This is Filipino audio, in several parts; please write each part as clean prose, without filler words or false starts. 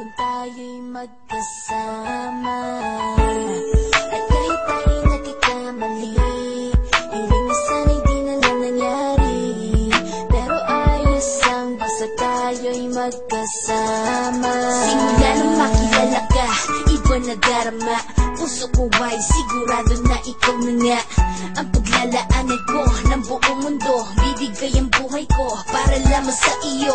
kung tayo'y magkasama. At kahit tayo'y nagkakamali, hiling na sana'y di na lang nangyari. Pero ayos lang basta tayo'y magkasama. Simula nung makilala ka, iba na darama. Puso ko ay sigurado na ikaw na nga ang paglalaanan ko ng buong mundo. Bibigay ang buhay ko para lamang sa iyo.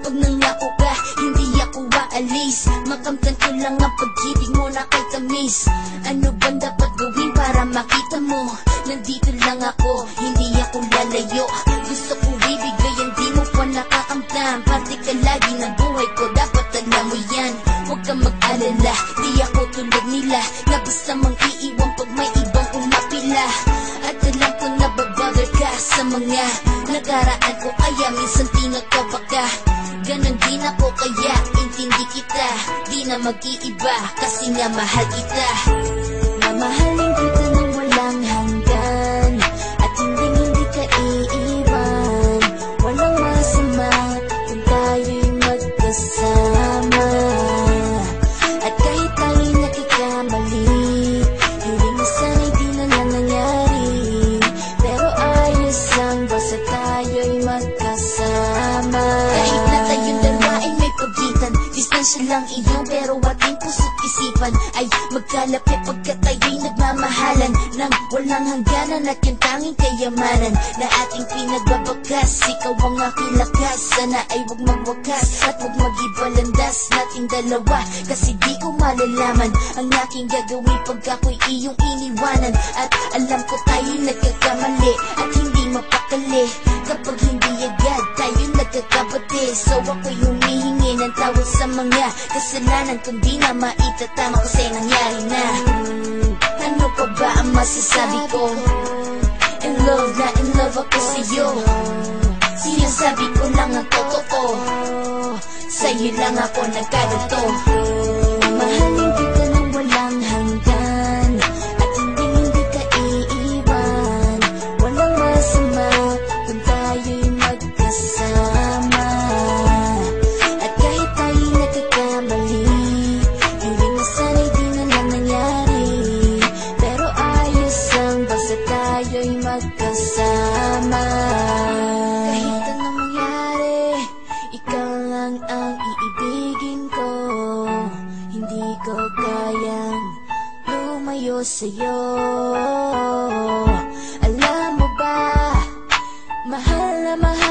Pag nangako ka, hindi ako aalis. Makamtan ko lang ang pag-ibig mo na kay tamis. Ano bang dapat gawin para makita mo? Nandito lang ako, hindi ako lalayo. Gusto ko bibigay ang di mo pa nakakamtan. Parte ka lagi ng buhay ko, dapat alam mo yan. Huwag kang mag-alala, di ako tulad nila na basta mang iiwan pag may ibang umapila. At alam ko na babother ka sa mga nakaraan ko, kaya minsan tinatapa ka. Ganon din ako kaya intindi kita. Di na mag-iiba kasi nga mahal kita. Mamahalin kita ng walang hanggan at hindi ka iiwan. Walang masama kung tayo'y magkasama. At kahit tayo'y nagkakamali, hiling na sana'y di na lang nangyari. Pero ayos lang basta tayo'y magkasama. Kahit na tayong dalawa ay may pagitan, distansya lang iyo pero ating puso't isipan ay magkalapit pagkat tayo'y nagmamahalan ng walang hangganan. At yung tanging kayamanan na ating pinagbabakas, ikaw ang aking lakas. Sana ay huwag magwakas at huwag mag-iba landas nating dalawa. Kasi di ko malalaman ang aking gagawin pag ako'y iyong iniwanan. At alam ko tayo'y nagkakamali at hindi mapakali kapag hindi agad tayo nagkakabati. So ako'y humihingi ng tawad sa mga kasalanan kung di na maitatama kasi nangyari na. Ano pa ba ang masasabi ko? In love na in love ako sa'yo. Sinasabi ko lang ang totoo, sa'yo lang ako nagkaganto. Mahalin kita ng walang hanggan at hindi ka iiwan. Walang masama kung tayo'y magkasama. At kahit tayo'y nagkakamali, hiling na sana'y di na lang nangyari. Pero ayos lang basta tayo'y magkasama. Kahit anong mangyari, ikaw lang ang iibigin ko. Hindi ko kayang lumayo sa'yo. Alam mo ba, mahal na mahal